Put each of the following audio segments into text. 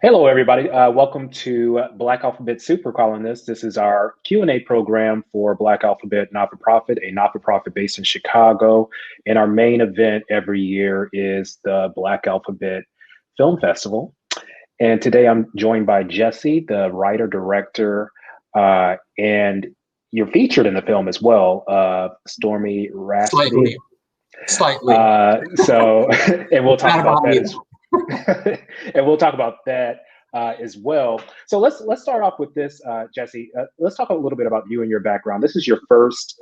Hello, everybody. Welcome to Black Alphabet Super calling this. This is our Q&A program for Black Alphabet Not-for-Profit, a not-for-profit based in Chicago. And our main event every year is the Black Alphabet Film Festival. And today I'm joined by Jesse, the writer, director, and you're featured in the film as well, Stormy, Rhapsody. Slightly. And we'll talk Not about about that me. as and we'll talk about that as well. So let's start off with this, Jesse. Let's talk a little bit about you and your background. This is your first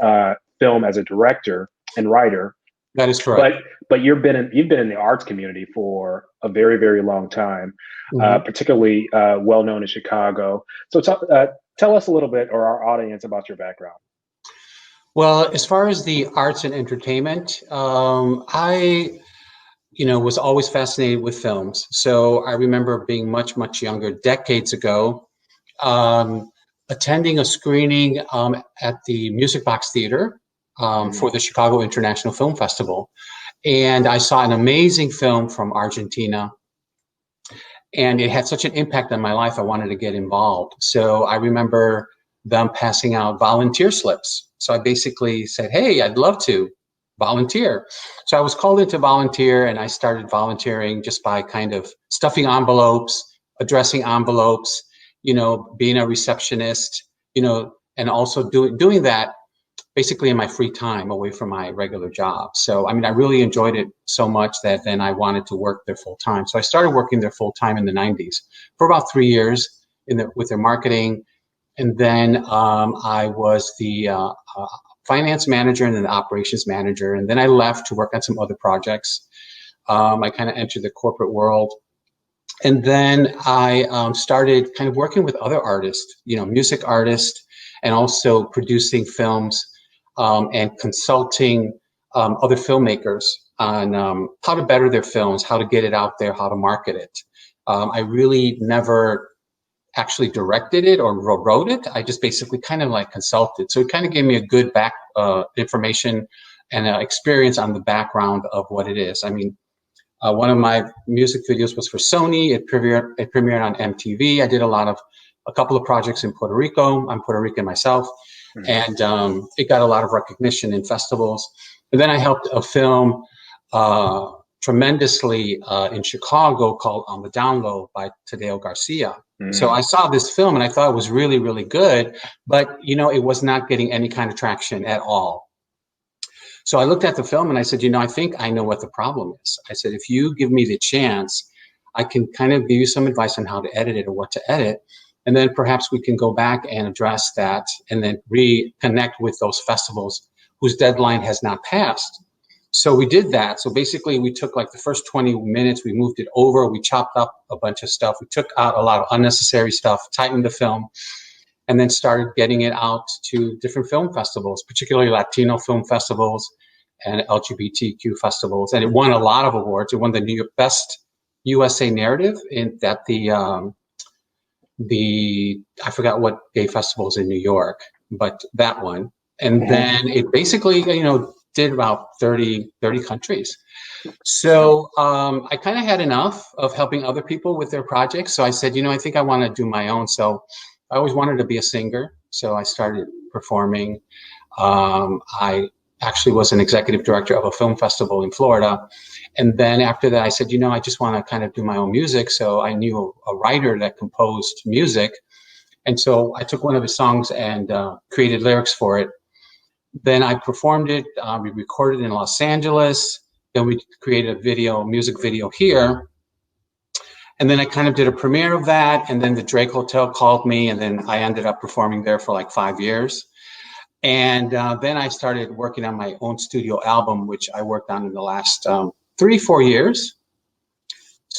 film as a director and writer, That is correct. but you've been in the arts community for a very, very long time, particularly well known in Chicago. So tell us a little bit, or our audience, about your background. Well, as far as the arts and entertainment, I was always fascinated with films. So I remember being much, much younger, decades ago, attending a screening at the Music Box Theater for the Chicago International Film Festival. And I saw an amazing film from Argentina. And it had such an impact on my life, I wanted to get involved. So I remember them passing out volunteer slips. So I basically said, hey, I'd love to volunteer. So I was called in to volunteer, and I started volunteering just by kind of stuffing envelopes, addressing envelopes, being a receptionist, and also doing that basically in my free time away from my regular job. So, I really enjoyed it so much that then I wanted to work there full time. So I started working there full time in the 90s for about 3 years with their marketing. And then I was the finance manager and then the operations manager. And then I left to work on some other projects. I kind of entered the corporate world. And then I started kind of working with other artists, music artists, and also producing films and consulting other filmmakers on how to better their films, how to get it out there, how to market it. I really never actually directed it or wrote it. I just basically kind of like consulted. So it kind of gave me a good back information and experience on the background of what it is. One of my music videos was for Sony. It premiered on MTV. I did a couple of projects in Puerto Rico. I'm Puerto Rican myself. And it got a lot of recognition in festivals. And then I helped a film tremendously in Chicago called On the Down Low by Tadeo Garcia. So I saw this film and I thought it was really, really good, but it was not getting any kind of traction at all. So I looked at the film and I said, I think I know what the problem is. I said, if you give me the chance, I can kind of give you some advice on how to edit it or what to edit. And then perhaps we can go back and address that and then reconnect with those festivals whose deadline has not passed. So we did that. So basically we took like the first 20 minutes, we moved it over, we chopped up a bunch of stuff. We took out a lot of unnecessary stuff, tightened the film, and then started getting it out to different film festivals, particularly Latino film festivals and LGBTQ festivals. And it won a lot of awards. It won the New York Best USA Narrative at I forgot what gay festivals in New York, but that one. And then it basically, did about 30 countries. So I kind of had enough of helping other people with their projects. So I said, I think I want to do my own. So I always wanted to be a singer. So I started performing. I actually was an executive director of a film festival in Florida. And then after that, I said, I just want to kind of do my own music. So I knew a writer that composed music. And so I took one of his songs and created lyrics for it. Then I performed it. We recorded in Los Angeles. Then we created a music video here. And then I kind of did a premiere of that. And then the Drake Hotel called me. And then I ended up performing there for like 5 years. And then I started working on my own studio album, which I worked on in the last 3-4 years.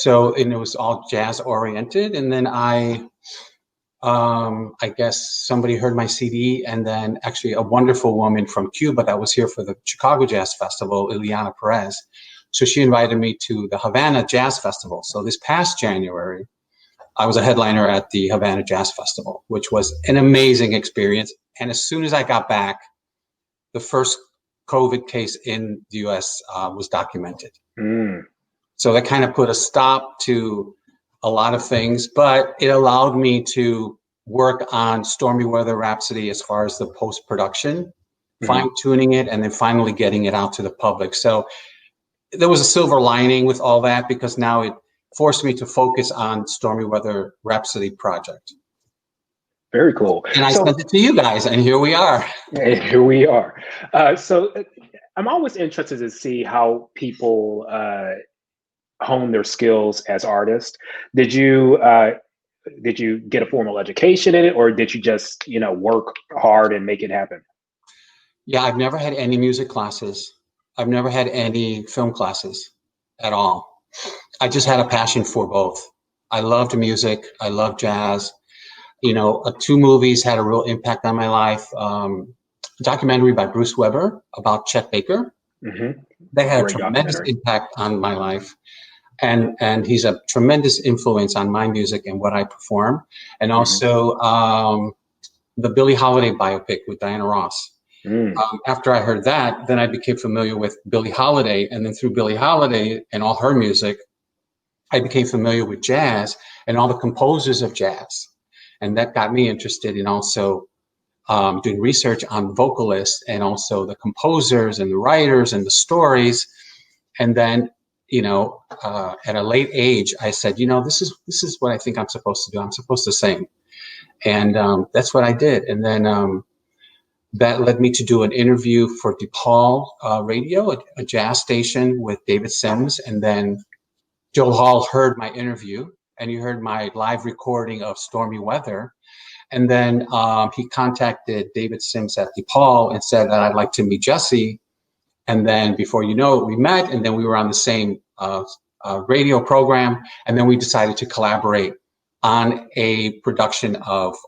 And it was all jazz oriented. And then I guess somebody heard my CD, and then actually a wonderful woman from Cuba that was here for the Chicago Jazz Festival, Ileana Perez. So she invited me to the Havana Jazz Festival. So this past January, I was a headliner at the Havana Jazz Festival, which was an amazing experience. And as soon as I got back, the first COVID case in the US was documented. So that kind of put a stop to a lot of things, but it allowed me to work on Stormy Weather Rhapsody as far as the post-production, fine-tuning it, and then finally getting it out to the public. So there was a silver lining with all that, because now it forced me to focus on Stormy Weather Rhapsody project. Very cool. And I sent it to you guys, and here we are. Here we are. So I'm always interested to see how people hone their skills as artists. Did you get a formal education in it, or did you just, work hard and make it happen? Yeah, I've never had any music classes. I've never had any film classes at all. I just had a passion for both. I loved music. I loved jazz. 2 movies had a real impact on my life. A documentary by Bruce Weber about Chet Baker. They had a tremendous impact on my life. And he's a tremendous influence on my music and what I perform. And also the Billie Holiday biopic with Diana Ross. After I heard that, then I became familiar with Billie Holiday. And then through Billie Holiday and all her music, I became familiar with jazz and all the composers of jazz. And that got me interested in also doing research on vocalists and also the composers and the writers and the stories. And then, at a late age, I said, this is what I think I'm supposed to do. I'm supposed to sing. And that's what I did. And then that led me to do an interview for DePaul Radio, a jazz station with David Sims. And then Joel Hall heard my interview, and he heard my live recording of Stormy Weather. And then he contacted David Sims at DePaul and said that I'd like to meet Jesse. And then before you know it, we met, and then we were on the same radio program. And then we decided to collaborate on a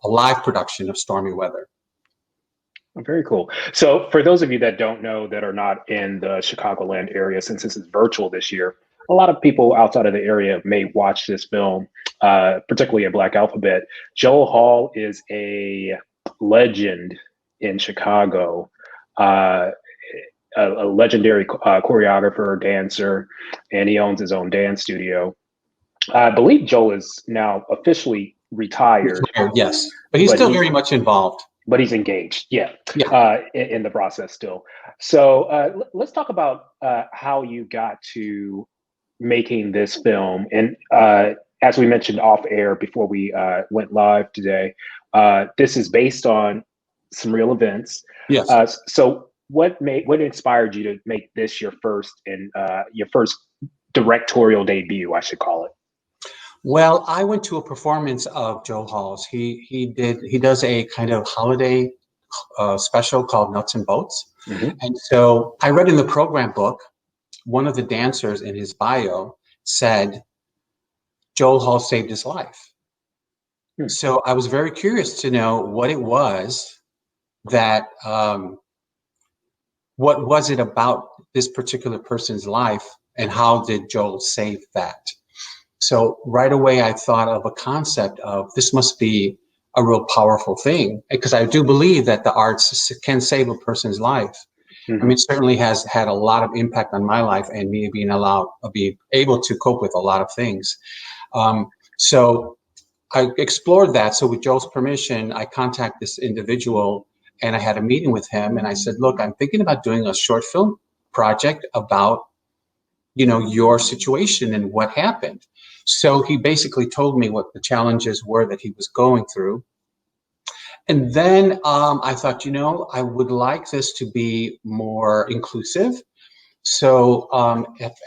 live production of Stormy Weather. Very cool. So for those of you that don't know, that are not in the Chicagoland area, since this is virtual this year, a lot of people outside of the area may watch this film, particularly at Black Alphabet. Joel Hall is a legend in Chicago, a legendary choreographer, dancer, and he owns his own dance studio. I believe Joel is now officially retired. Yes, but he's still very much involved. But he's engaged, in the process still. So let's talk about how you got to making this film. And as we mentioned off air before we went live today, this is based on some real events. Yes. So what inspired you to make this your first directorial debut, I should call it? Well, I went to a performance of Joel Hall's. He does a kind of holiday special called Nuts and Bolts. And so I read in the program book, one of the dancers in his bio said, Joel Hall saved his life. So I was very curious to know what it was that, what was it about this particular person's life, and how did Joel save that? So right away, I thought of a concept of this must be a real powerful thing, because I do believe that the arts can save a person's life. I mean, it certainly has had a lot of impact on my life and me being able to cope with a lot of things. So I explored that. So with Joel's permission, I contacted this individual and I had a meeting with him, and I said, look, I'm thinking about doing a short film project about, your situation and what happened. So he basically told me what the challenges were that he was going through. And then I thought, I would like this to be more inclusive. So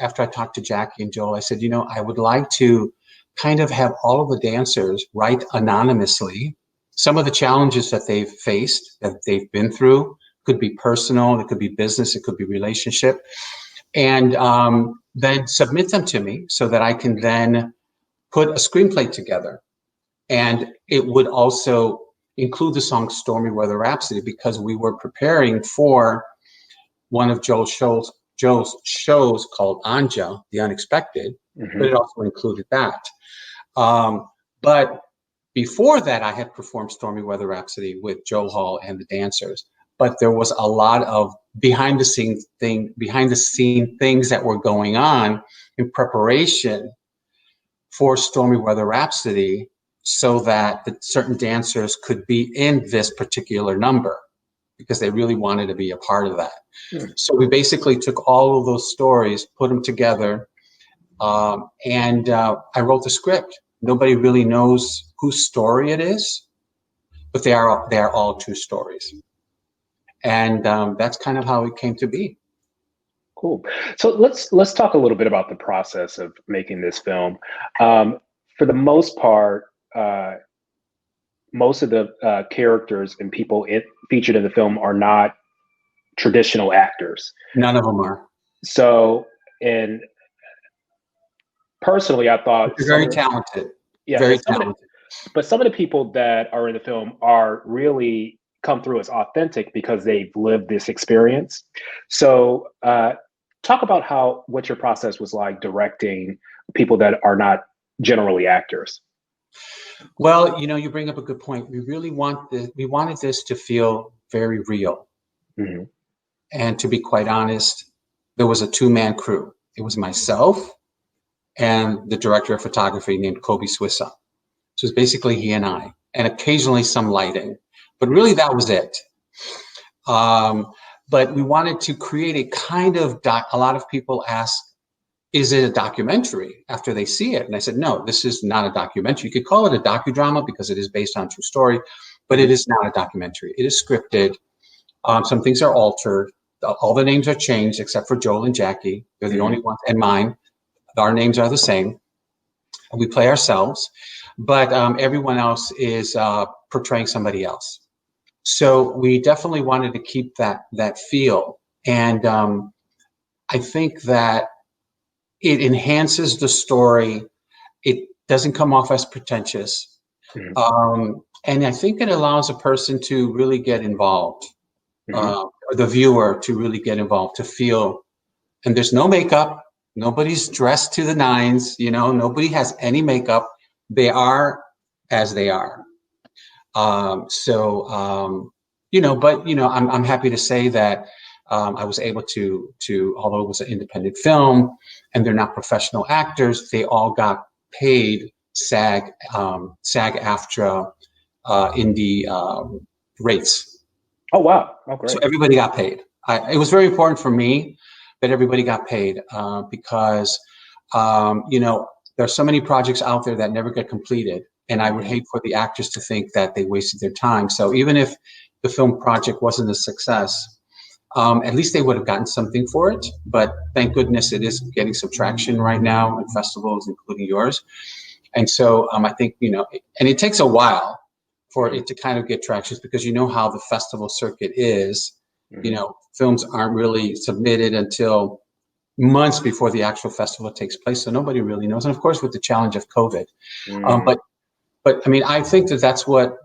after I talked to Jackie and Joel, I said, I would like to kind of have all of the dancers write anonymously some of the challenges that they've faced, that they've been through. Could be personal, it could be business, it could be relationship. And then submit them to me so that I can then put a screenplay together. And it would also include the song Stormy Weather Rhapsody, because we were preparing for one of Joel's shows called Anja, The Unexpected, but it also included that. But before that, I had performed Stormy Weather Rhapsody with Joel Hall and the dancers. But there was a lot of behind the scene things that were going on in preparation for Stormy Weather Rhapsody so that the certain dancers could be in this particular number because they really wanted to be a part of that. So we basically took all of those stories, put them together, and I wrote the script. Nobody really knows whose story it is, but they are all true stories. And that's kind of how it came to be. Cool. So let's talk a little bit about the process of making this film. For the most part, most of the characters and people featured in the film are not traditional actors. None of them are. So, and personally, I thought they're very talented. Yeah, very talented. But some of the people that are in the film are really come through as authentic because they've lived this experience. So, talk about what your process was like directing people that are not generally actors. Well, you bring up a good point. We really wanted this to feel very real. Mm-hmm. And to be quite honest, there was a two-man crew. It was myself and the director of photography named Kobe Swissa. So it's basically he and I, and occasionally some lighting. But really that was it. But we wanted to create a kind of a lot of people ask, is it a documentary after they see it? And I said, no, this is not a documentary. You could call it a docudrama because it is based on true story, but it is not a documentary. It is scripted. Some things are altered. All the names are changed except for Joel and Jackie. They're the only ones, and mine. Our names are the same. We play ourselves, but everyone else is portraying somebody else. So we definitely wanted to keep that feel. And I think that it enhances the story. It doesn't come off as pretentious. And I think it allows a person to really get involved, the viewer to really get involved, to feel. And there's no makeup. Nobody's dressed to the nines. Nobody has any makeup. They are as they are. But I'm happy to say that I was able to, although it was an independent film and they're not professional actors, they all got paid SAG-AFTRA indie rates. Oh, wow. Oh, great. So everybody got paid. It was very important for me that everybody got paid because, there's so many projects out there that never get completed. And I would hate for the actors to think that they wasted their time. So even if the film project wasn't a success, at least they would have gotten something for it. But thank goodness it is getting some traction right now in festivals, including yours. And so I think, and it takes a while for it to kind of get traction because how the festival circuit is. Films aren't really submitted until months before the actual festival takes place. So nobody really knows. And of course, with the challenge of COVID. But I mean, I think that's what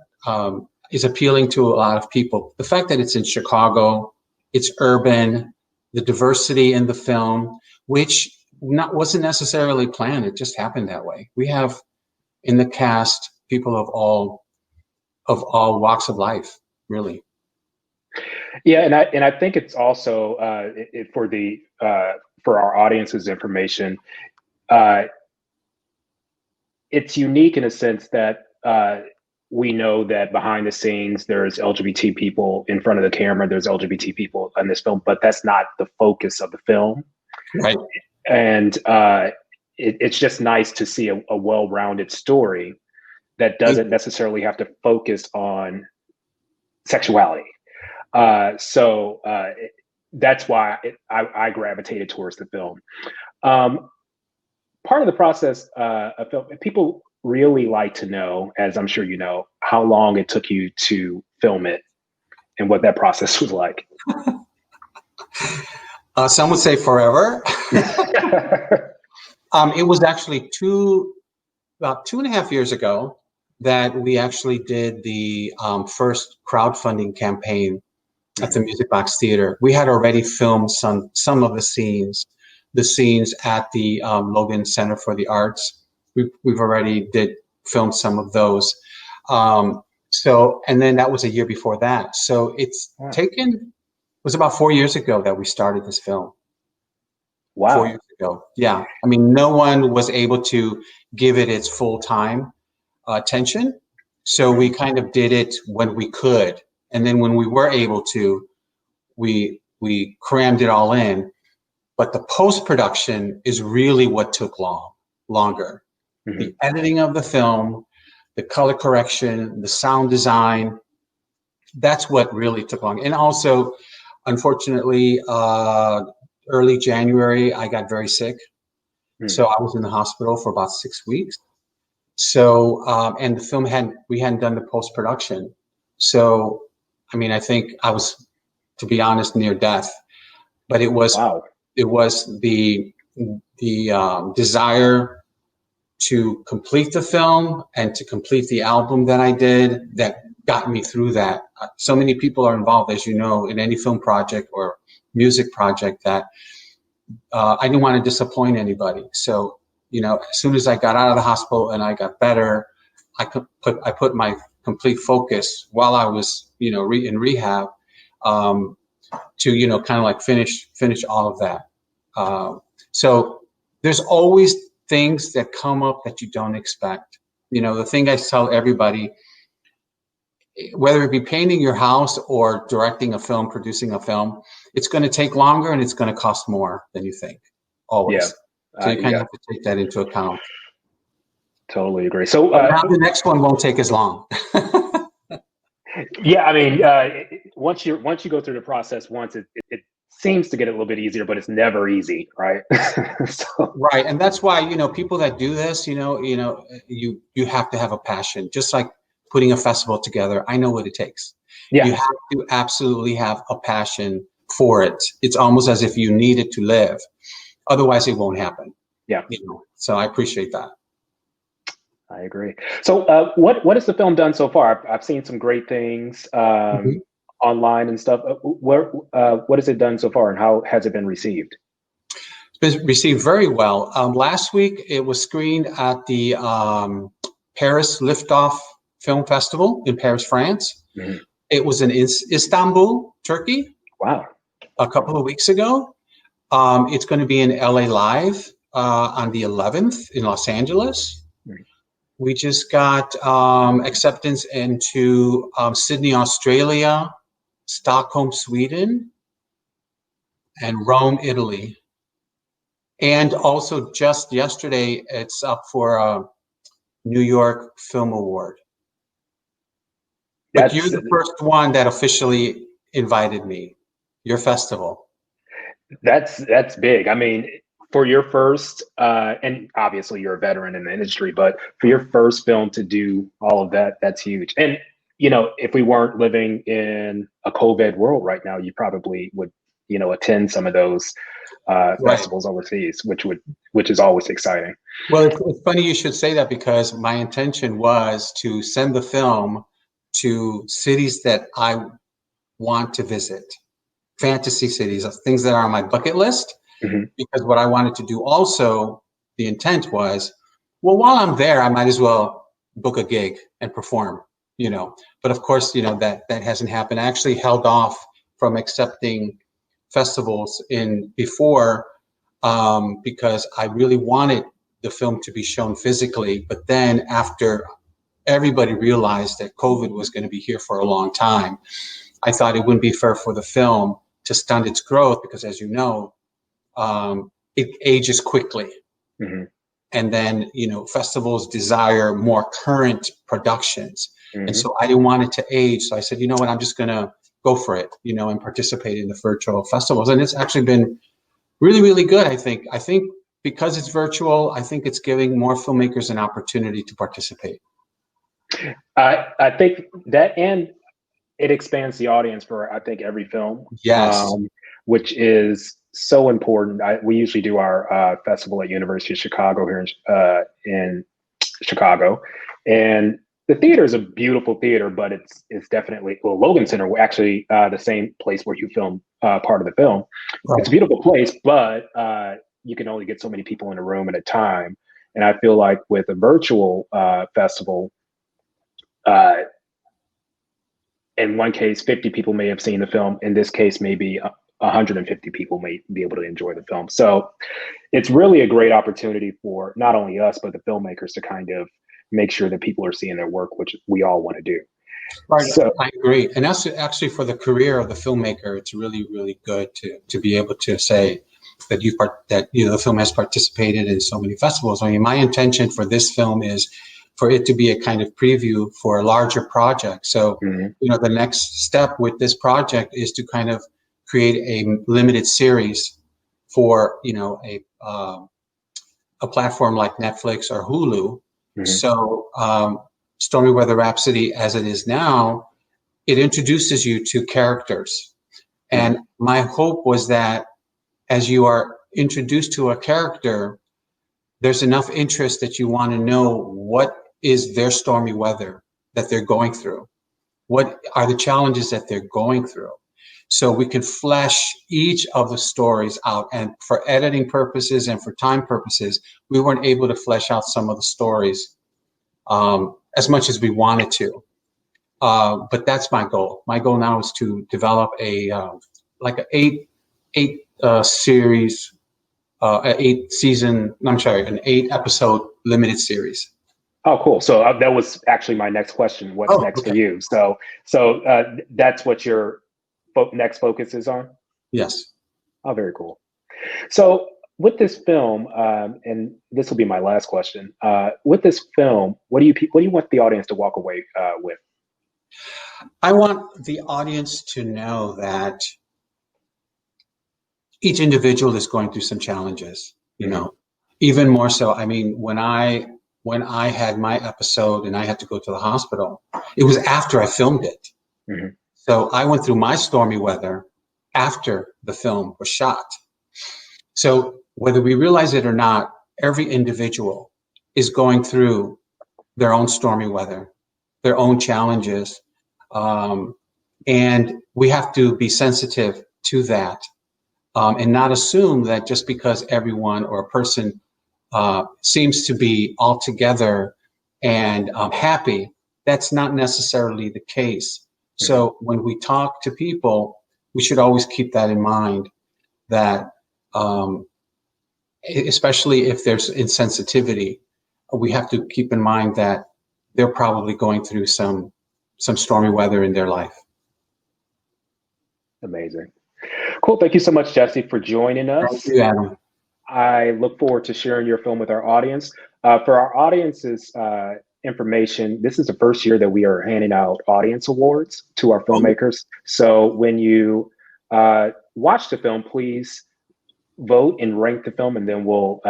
is appealing to a lot of people. The fact that it's in Chicago, it's urban, the diversity in the film, which wasn't necessarily planned. It just happened that way. We have in the cast people of all walks of life, really. Yeah, and I think it's also for our audience's information, it's unique in a sense that we know that behind the scenes there's LGBT people in front of the camera, there's LGBT people in this film, but that's not the focus of the film. Right. And it's just nice to see a well-rounded story that doesn't necessarily have to focus on sexuality. So that's why I gravitated towards the film. Part of the process of film, people really like to know, as I'm sure you know, how long it took you to film it and what that process was like. Some would say forever. It was actually about 2.5 years ago that we actually did the first crowdfunding campaign at the Music Box Theater. We had already filmed some of the scenes at the Logan Center for the Arts. We've already filmed some of those. And then that was a year before that. So it was about 4 years ago that we started this film. Wow. 4 years ago. Yeah. I mean, no one was able to give it its full-time attention. So we kind of did it when we could. And then when we were able to, we crammed it all in. But the post-production is really what took longer. Mm-hmm. The editing of the film, the color correction, the sound design, that's what really took long. And also, unfortunately, early January, I got very sick. Mm-hmm. So I was in the hospital for about 6 weeks. So, and the film we hadn't done the post-production. So, I mean, I think I was, to be honest, near death, but it was, wow. It was the desire to complete the film and to complete the album that I did that got me through that. So many people are involved, as you know, in any film project or music project that I didn't want to disappoint anybody. So, you know, as soon as I got out of the hospital and I got better, I put my complete focus while I was, you know, in rehab, to, you know, kind of like finish all of that. So there's always things that come up that you don't expect. You know, the thing I tell everybody, whether it be painting your house or directing a film, producing a film, it's going to take longer and it's going to cost more than you think, always. Yeah. So you kind of have to take that into account. Totally agree. So now the next one won't take as long. Yeah, I mean, once you go through the process once, it seems to get a little bit easier, but it's never easy, right? So. Right, and that's why, you know, people that do this, you have to have a passion. Just like putting a festival together, I know what it takes. Yeah. You have to absolutely have a passion for it. It's almost as if you need it to live. Otherwise, it won't happen. Yeah. You know, so I appreciate that. I agree. So what has the film done so far? I've seen some great things online and stuff. What has it done so far, and how has it been received? It's been received very well. Last week, it was screened at the Paris Liftoff Film Festival in Paris, France. Mm-hmm. It was in Istanbul, Turkey. Wow. A couple of weeks ago. It's going to be in LA Live on the 11th in Los Angeles. Mm-hmm. We just got acceptance into Sydney, Australia, Stockholm, Sweden, and Rome, Italy. And also just yesterday, it's up for a New York Film Award. But you're the first one that officially invited me, your festival. That's big. I mean, for your first, and obviously you're a veteran in the industry, but for your first film to do all of that, that's huge. And, you know, if we weren't living in a COVID world right now, you probably would, you know, attend some of those festivals overseas, which is always exciting. Well, it's funny you should say that, because my intention was to send the film to cities that I want to visit, fantasy cities, things that are on my bucket list. Mm-hmm. Because what I wanted to do also, the intent was, well, while I'm there, I might as well book a gig and perform, you know. But of course, you know, that hasn't happened. I actually held off from accepting festivals before because I really wanted the film to be shown physically. But then after everybody realized that COVID was going to be here for a long time, I thought it wouldn't be fair for the film to stunt its growth, because, as you know, it ages quickly. Mm-hmm. And then, you know, festivals desire more current productions. Mm-hmm. And so I didn't want it to age. So I said, you know what, I'm just going to go for it, you know, and participate in the virtual festivals. And it's actually been really, really good, I think. I think because it's virtual, I think it's giving more filmmakers an opportunity to participate. I think that, and it expands the audience for, I think, every film. Yes. Which is so important. We usually do our festival at University of Chicago here in Chicago, and the theater is a beautiful theater, but it's definitely, well, Logan Center, actually the same place where you film part of the film. Right. It's a beautiful place, but you can only get so many people in a room at a time. And I feel like with a virtual festival, in one case, 50 people may have seen the film. In this case, maybe 150 people may be able to enjoy the film. So it's really a great opportunity for not only us, but the filmmakers to kind of make sure that people are seeing their work, which we all want to do. Right, So I agree. And that's actually for the career of the filmmaker, it's really, really good to be able to say that the film has participated in so many festivals. I mean, my intention for this film is for it to be a kind of preview for a larger project. So, the next step with this project is to kind of create a limited series for, a platform like Netflix or Hulu. So, Stormy Weather Rhapsody, as it is now, it introduces you to characters. And my hope was that as you are introduced to a character, there's enough interest that you want to know what is their stormy weather that they're going through. What are the challenges that they're going through? So we can flesh each of the stories out. And for editing purposes and for time purposes, we weren't able to flesh out some of the stories as much as we wanted to. But that's my goal. My goal now is to develop an 8 episode limited series. Oh, cool. So that was actually my next question. What's next for you? So that's what your next focus is on? Yes. Oh, very cool. So with this film, and this will be my last question. With this film, what do you want the audience to walk away with? I want the audience to know that each individual is going through some challenges, even more so. I mean, when I had my episode and I had to go to the hospital, it was after I filmed it. So I went through my stormy weather after the film was shot. So whether we realize it or not, every individual is going through their own stormy weather, their own challenges. And we have to be sensitive to that. And not assume that just because everyone or a person seems to be all together and happy, that's not necessarily the case. So when we talk to people, we should always keep that in mind, that especially if there's insensitivity, we have to keep in mind that they're probably going through some stormy weather in their life. Amazing. Cool. Thank you so much, Jesse, for joining us. Thank you, Adam. I look forward to sharing your film with our audience. For our audience's information, this is the first year that we are handing out audience awards to our filmmakers. So when you watch the film, please vote and rank the film, and then we'll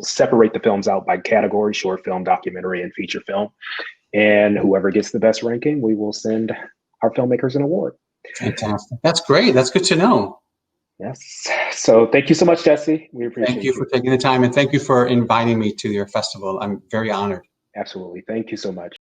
separate the films out by category: short film, documentary, and feature film. And whoever gets the best ranking, we will send our filmmakers an award. Fantastic. That's great. That's good to know. Yes. So thank you so much, Jesse. We appreciate it. Thank you for taking the time, and thank you for inviting me to your festival. I'm very honored. Absolutely. Thank you so much.